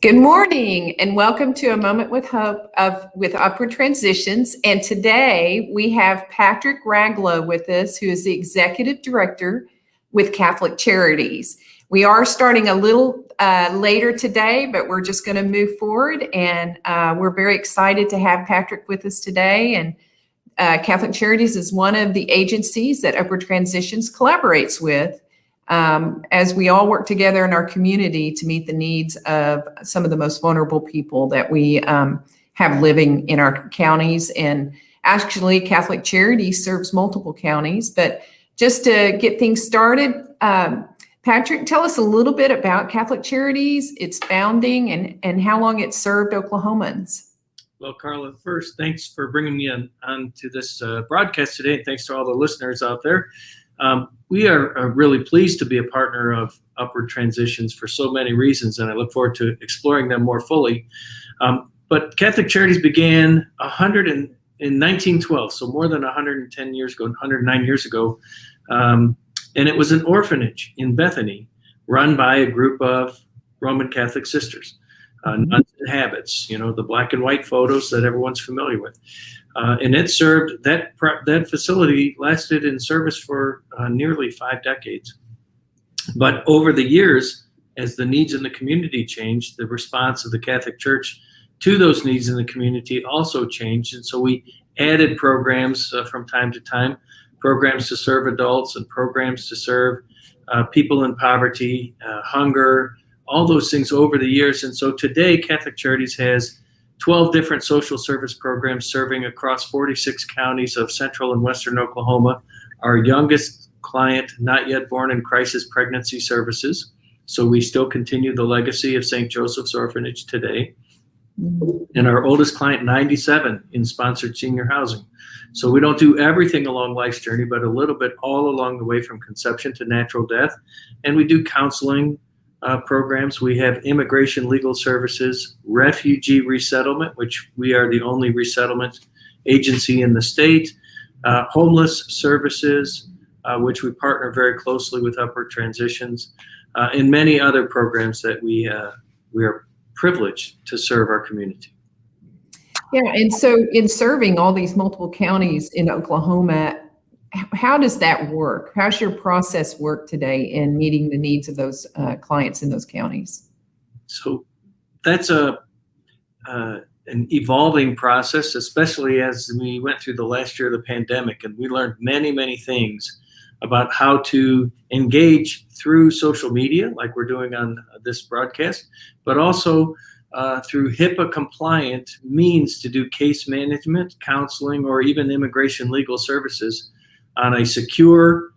Good morning and welcome to A Moment with Hope with Upward Transitions. And today we have Patrick Raglow with us, who is the Executive Director with Catholic Charities. We are starting a little later today, but we're just going to move forward, and we're very excited to have Patrick with us today. And Catholic Charities is one of the agencies that Upward Transitions collaborates with, as we all work together in our community to meet the needs of some of the most vulnerable people that we have living in our counties. And actually, Catholic Charities serves multiple counties. But just to get things started, Patrick, tell us a little bit about Catholic Charities, its founding, and how long it served Oklahomans. Well, Carla, first, thanks for bringing me on to this broadcast today. And thanks to all the listeners out there. We are really pleased to be a partner of Upward Transitions for so many reasons, and I look forward to exploring them more fully. But Catholic Charities began in 1912, so more than 110 years ago, 109 years ago, and it was an orphanage in Bethany run by a group of Roman Catholic sisters, nuns in habits, the black and white photos that everyone's familiar with. And it served, that facility lasted in service for nearly 5 decades. But over the years, as the needs in the community changed, the response of the Catholic Church to those needs in the community also changed. And so we added programs from time to time, programs to serve adults and programs to serve people in poverty, hunger, all those things over the years. And so today, Catholic Charities has 12 different social service programs serving across 46 counties of central and western Oklahoma. Our youngest client, not yet born in crisis pregnancy services. So we still continue the legacy of St. Joseph's Orphanage today. And our oldest client, 97, in sponsored senior housing. So we don't do everything along life's journey, but a little bit all along the way from conception to natural death. And we do counseling programs. We have immigration legal services, refugee resettlement, which we are the only resettlement agency in the state, homeless services, which we partner very closely with Upward Transitions, and many other programs that we are privileged to serve our community. Yeah, and so in serving all these multiple counties in Oklahoma, how does that work? How's your process work today in meeting the needs of those clients in those counties? So that's an evolving process, especially as we went through the last year of the pandemic, and we learned many, many things about how to engage through social media, like we're doing on this broadcast, but also through HIPAA compliant means to do case management, counseling, or even immigration legal services on a secure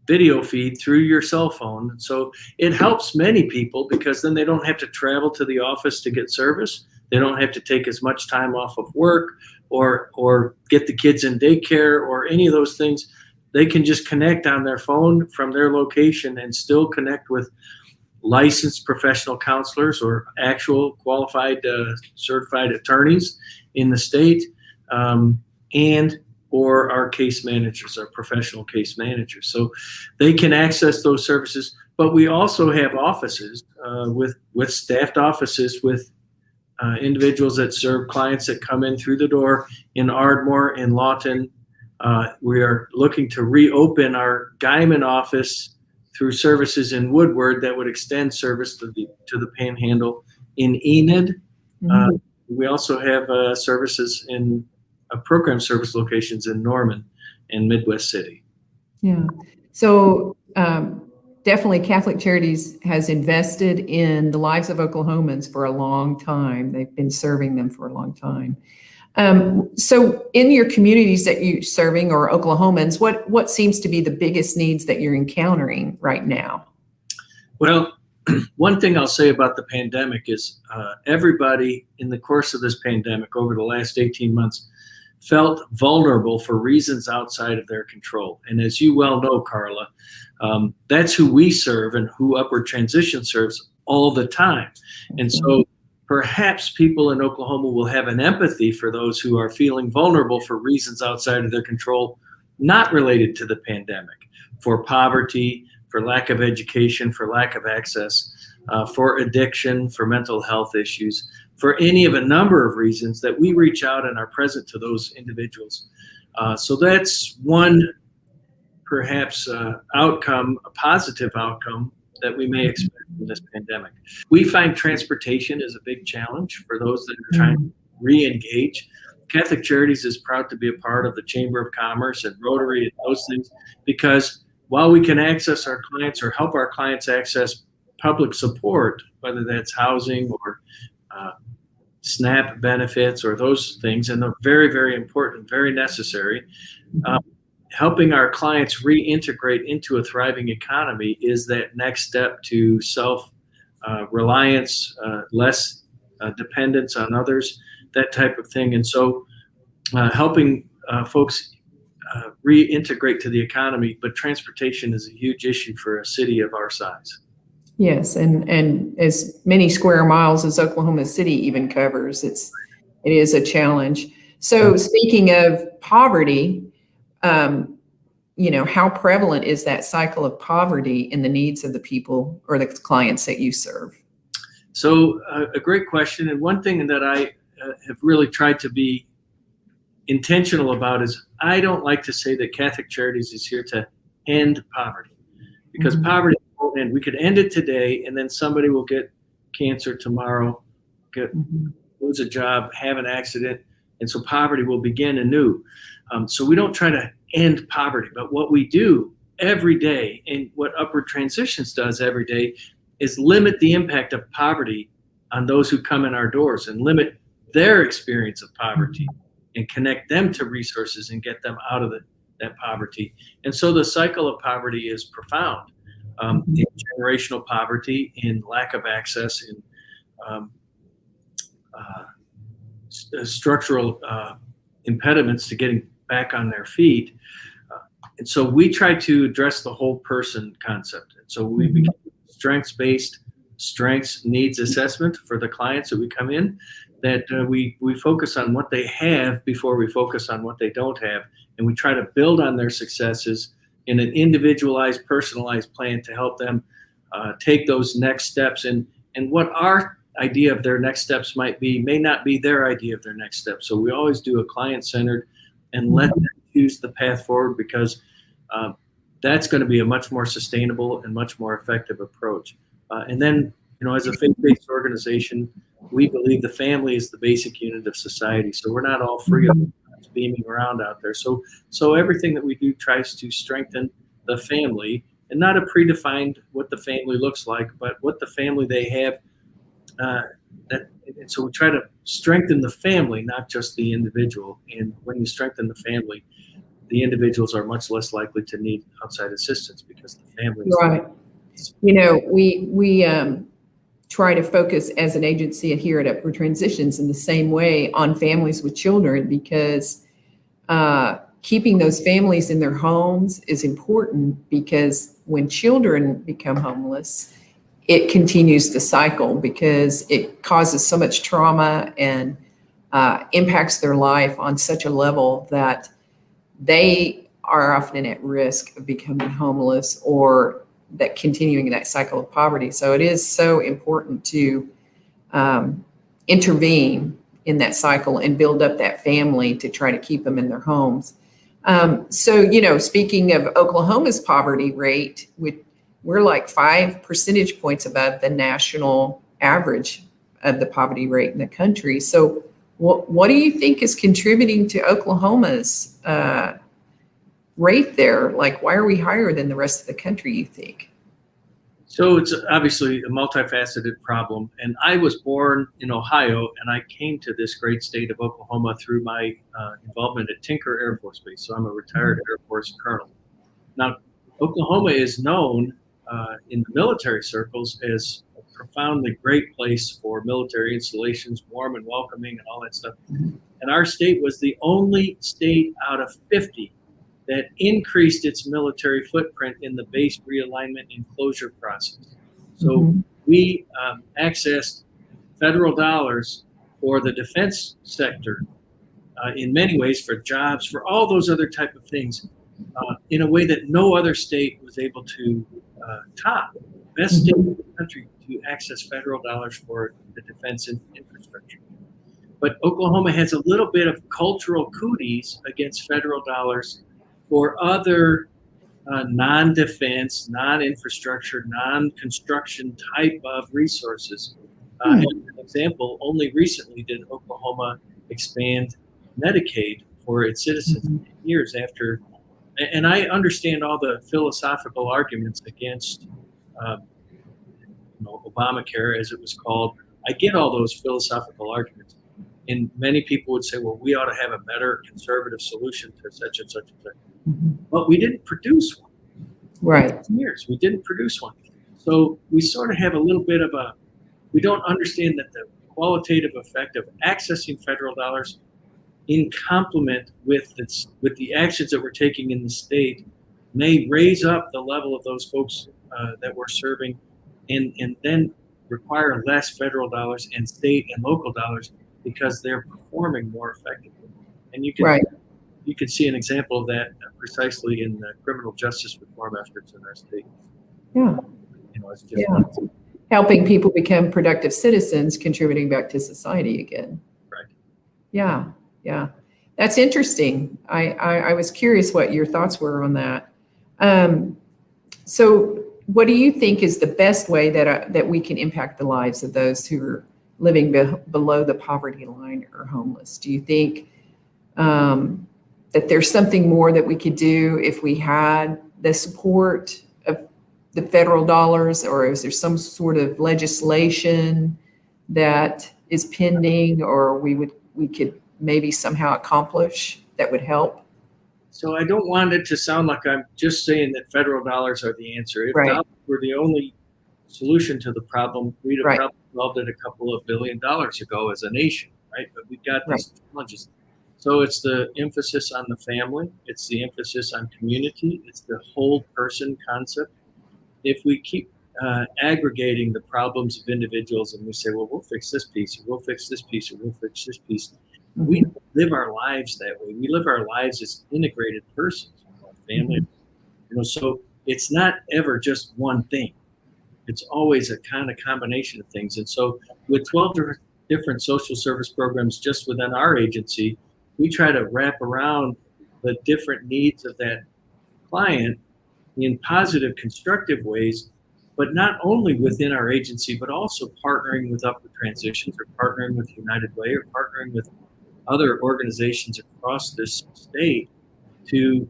video feed through your cell phone. So it helps many people because then they don't have to travel to the office to get service. They don't have to take as much time off of work or get the kids in daycare or any of those things. They can just connect on their phone from their location and still connect with licensed professional counselors or actual qualified certified attorneys in the state, or our case managers, our professional case managers. So they can access those services, but we also have offices with staffed offices with individuals that serve clients that come in through the door in Ardmore, in Lawton. We are looking to reopen our Guyman office through services in Woodward that would extend service to the Panhandle. In Enid, we also have services in program service locations in Norman and Midwest City. Yeah. So definitely Catholic Charities has invested in the lives of Oklahomans for a long time. They've been serving them for a long time. So in your communities that you're serving, or Oklahomans, what seems to be the biggest needs that you're encountering right now? Well, one thing I'll say about the pandemic is everybody in the course of this pandemic over the last 18 months felt vulnerable for reasons outside of their control. And as you well know, Carla, that's who we serve and who Upward Transition serves all the time. And so perhaps people in Oklahoma will have an empathy for those who are feeling vulnerable for reasons outside of their control, not related to the pandemic, for poverty, for lack of education, for lack of access. for addiction, for mental health issues, for any of a number of reasons, that we reach out and are present to those individuals. So that's one perhaps outcome, a positive outcome that we may expect from this pandemic. We find transportation is a big challenge for those that are trying to re-engage. Catholic Charities is proud to be a part of the Chamber of Commerce and Rotary and those things, because while we can access our clients or help our clients access public support, whether that's housing or SNAP benefits or those things, and they're very, very important, very necessary, helping our clients reintegrate into a thriving economy is that next step to self-reliance, less dependence on others, that type of thing. And so helping folks reintegrate to the economy, but transportation is a huge issue for a city of our size. Yes, and as many square miles as Oklahoma City even covers, it is a challenge. So speaking of poverty, how prevalent is that cycle of poverty in the needs of the people or the clients that you serve? So a great question. And one thing that I have really tried to be intentional about is I don't like to say that Catholic Charities is here to end poverty, because poverty won't end. We could end it today, and then somebody will get cancer tomorrow, lose a job, have an accident, and so poverty will begin anew. So we don't try to end poverty, but what we do every day, and what Upward Transitions does every day, is limit the impact of poverty on those who come in our doors, and limit their experience of poverty and connect them to resources and get them out of that poverty. And so the cycle of poverty is profound, in generational poverty, in lack of access, in structural impediments to getting back on their feet. And so we try to address the whole person concept. And so we begin strengths-based strengths needs assessment for the clients that we come in, that we focus on what they have before we focus on what they don't have. And we try to build on their successes in an individualized, personalized plan to help them take those next steps. And what our idea of their next steps might be may not be their idea of their next steps. So we always do a client-centered and let them choose the path forward, because that's going to be a much more sustainable and much more effective approach. And then, as a faith-based organization, we believe the family is the basic unit of society. So we're not all free of beaming around out there. So everything that we do tries to strengthen the family, and not a predefined what the family looks like, but what the family they have. And so we try to strengthen the family, not just the individual. And when you strengthen the family, the individuals are much less likely to need outside assistance, because the family is right. We try to focus as an agency here at Upward Transitions in the same way on families with children, because keeping those families in their homes is important, because when children become homeless, it continues the cycle, because it causes so much trauma and impacts their life on such a level that they are often at risk of becoming homeless, or that continuing that cycle of poverty. So it is so important to intervene in that cycle and build up that family to try to keep them in their homes. So, speaking of Oklahoma's poverty rate, we're like 5 percentage points above the national average of the poverty rate in the country. So what do you think is contributing to Oklahoma's rate there? Like, why are we higher than the rest of the country, you think? So it's obviously a multifaceted problem. And I was born in Ohio, and I came to this great state of Oklahoma through my involvement at Tinker Air Force Base. So I'm a retired Air Force colonel. Now, Oklahoma is known in the military circles as a profoundly great place for military installations, warm and welcoming and all that stuff. And our state was the only state out of 50 that increased its military footprint in the base realignment and closure process. So we accessed federal dollars for the defense sector in many ways, for jobs, for all those other type of things, in a way that no other state was able to top. Best state in the country to access federal dollars for the defense infrastructure. But Oklahoma has a little bit of cultural cooties against federal dollars for other non-defense, non-infrastructure, non-construction type of resources. As an example, only recently did Oklahoma expand Medicaid for its citizens 10 years after. And I understand all the philosophical arguments against Obamacare, as it was called. I get all those philosophical arguments. And many people would say, well, we ought to have a better conservative solution to such and such and such. But we didn't produce one. Right. Years, we didn't produce one. So we sort of have a little bit of we don't understand that the qualitative effect of accessing federal dollars in complement with the actions that we're taking in the state may raise up the level of those folks that we're serving and then require less federal dollars and state and local dollars because they're performing more effectively. And you can see an example of that precisely in the criminal justice reform efforts in our state. Yeah. It's just helping people become productive citizens, contributing back to society again. Right. Yeah. Yeah. That's interesting. I was curious what your thoughts were on that. So what do you think is the best way that we can impact the lives of those who are living below the poverty line or homeless? Do you think that there's something more that we could do if we had the support of the federal dollars, or is there some sort of legislation that is pending, or we could maybe somehow accomplish that would help? So I don't want it to sound like I'm just saying that federal dollars are the answer. If dollars were the only solution to the problem, we'd have probably solved it a couple of $1 billion ago as a nation, right? But we've got these challenges. So it's the emphasis on the family. It's the emphasis on community. It's the whole person concept. If we keep aggregating the problems of individuals and we say, well, we'll fix this piece, or we'll fix this piece, or we'll fix this piece, we live our lives that way. We live our lives as integrated persons, family. So it's not ever just one thing. It's always a kind of combination of things. And so with 12 different social service programs just within our agency, we try to wrap around the different needs of that client in positive, constructive ways, but not only within our agency, but also partnering with Upward Transitions, or partnering with United Way, or partnering with other organizations across this state to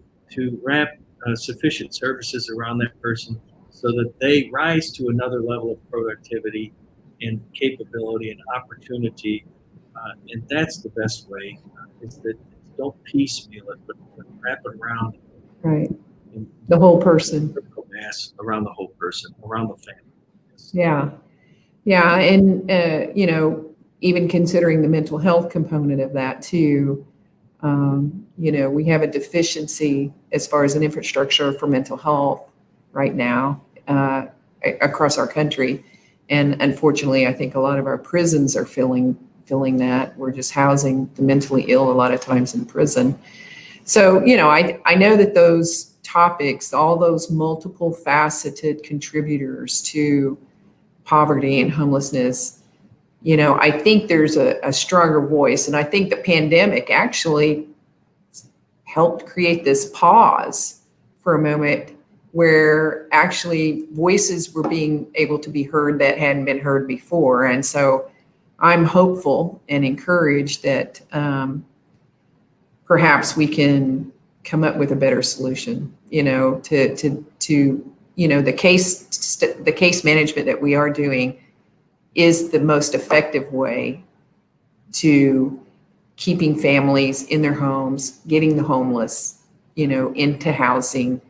wrap sufficient services around that person so that they rise to another level of productivity and capability and opportunity. And that's the best way, is that don't piecemeal it, but wrap it around. Right. The whole person. Critical mass around the whole person, around the family. Yes. Yeah. Yeah. And, even considering the mental health component of that too, we have a deficiency as far as an infrastructure for mental health right now across our country. And unfortunately, I think a lot of our prisons are feeling that. We're just housing the mentally ill a lot of times in prison. So, I know that those topics, all those multiple faceted contributors to poverty and homelessness, I think there's a stronger voice. And I think the pandemic actually helped create this pause for a moment where actually voices were being able to be heard that hadn't been heard before. And so I'm hopeful and encouraged that perhaps we can come up with a better solution, to the case management that we are doing is the most effective way to keeping families in their homes, getting the homeless, into housing,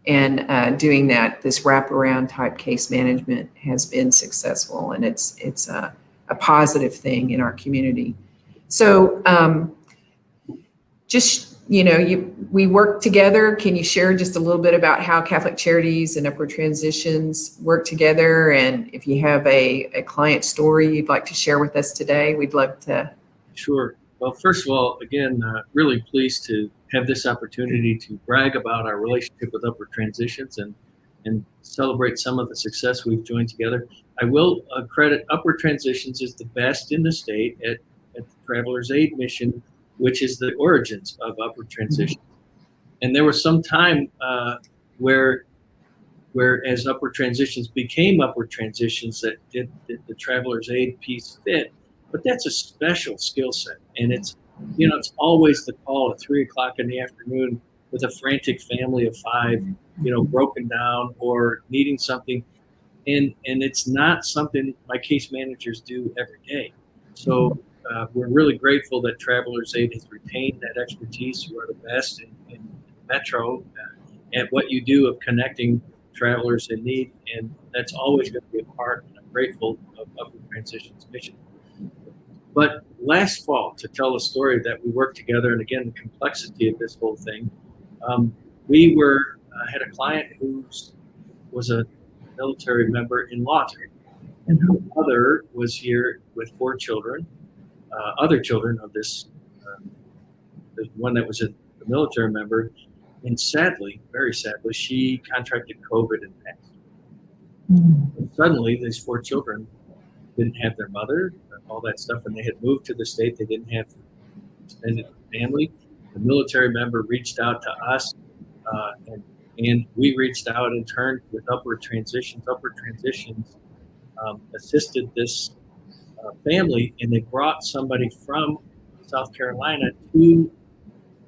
and doing that. This wraparound type case management has been successful, and it's a positive thing in our community. So we work together. Can you share just a little bit about how Catholic Charities and Upward Transitions work together? And if you have a client story you'd like to share with us today, we'd love to. Sure. Well, first of all, again, really pleased to have this opportunity to brag about our relationship with Upward Transitions and and celebrate some of the success we've joined together. I will credit Upward Transitions is the best in the state at the Traveler's Aid mission, which is the origins of Upward Transitions. And there was some time where as Upward Transitions became Upward Transitions that did the Traveler's Aid piece fit. But that's a special skill set, and it's always the call at 3 o'clock in the afternoon with a frantic family of 5, broken down or needing something, and it's not something my case managers do every day. So we're really grateful that Traveler's Aid has retained that expertise. You are the best in Metro at what you do of connecting travelers in need, and that's always going to be a part, and I'm grateful of Upward Transitions mission. But last fall, to tell a story that we worked together, and again, the complexity of this whole thing, we had a client who was a military member in law training, and her mother was here with 4 children, other children of this, the one that was a military member, and sadly, very sadly, she contracted COVID and passed. And suddenly, these 4 children didn't have their mother, all that stuff, and they had moved to the state. They didn't have extended family. The military member reached out to us, and we reached out in turn with Upward Transitions. Upward Transitions assisted this family, and they brought somebody from South Carolina to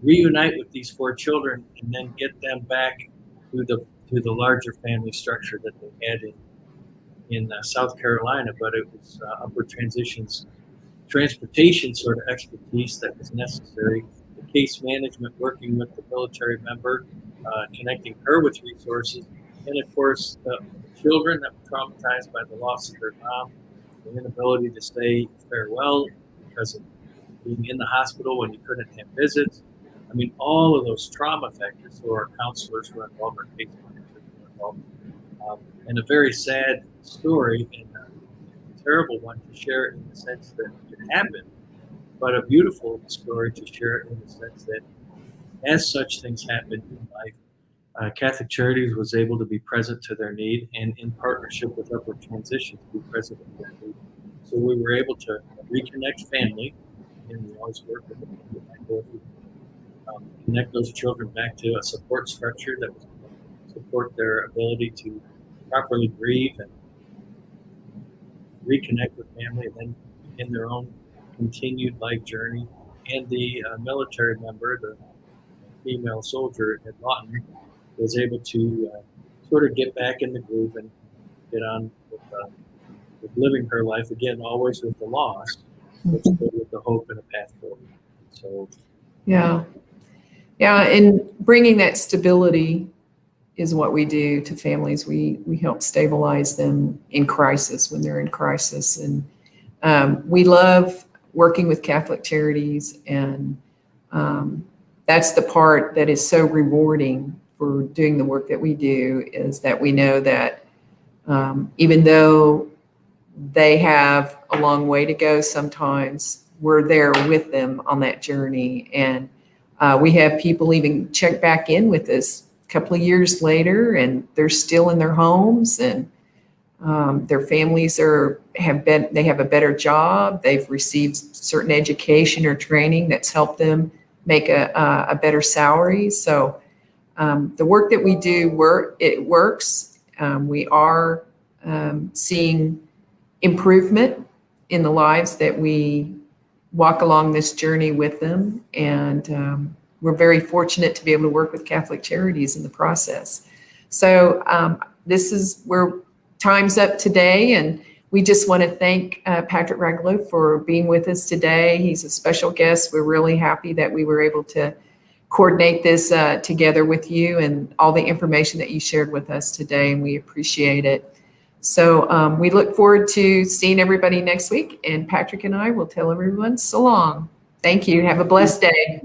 reunite with these 4 children and then get them back to the larger family structure that they had in South Carolina. But it was Upward Transitions transportation sort of expertise that was necessary, the case management working with the military member, connecting her with resources, and of course the children that were traumatized by the loss of their mom, the inability to say farewell because of being in the hospital when you couldn't have visits. I mean, all of those trauma factors. So our counselors were involved, our case managers were involved, and a very sad story and a terrible one to share in the sense that it happened, but a beautiful story to share in the sense that as such things happen in life, Catholic Charities was able to be present to their need, and in partnership with Upward Transitions, be present to their need. So we were able to reconnect family, and we always work with them, connect those children back to a support structure that would support their ability to properly grieve and reconnect with family, and then in their own continued life journey. And the military member, the female soldier at Lawton, was able to sort of get back in the groove and get on with living her life again, always with the loss, but still with the hope and a path forward. So, yeah, and bringing that stability is what we do to families. We help stabilize them in crisis when they're in crisis, and we love working with Catholic Charities, and that's the part that is so rewarding for doing the work that we do, is that we know that even though they have a long way to go, sometimes we're there with them on that journey. And we have people even check back in with us a couple of years later, and they're still in their homes, and their families have a better job. They've received certain education or training that's helped them make a better salary. So the work that we do works. We are seeing improvement in the lives that we walk along this journey with them, and we're very fortunate to be able to work with Catholic Charities in the process. So this is where time's up today, and we just want to thank Patrick Raglow for being with us today. He's a special guest. We're really happy that we were able to coordinate this together with you and all the information that you shared with us today, and we appreciate it. So we look forward to seeing everybody next week, and Patrick and I will tell everyone so long. Thank you. Have a blessed day.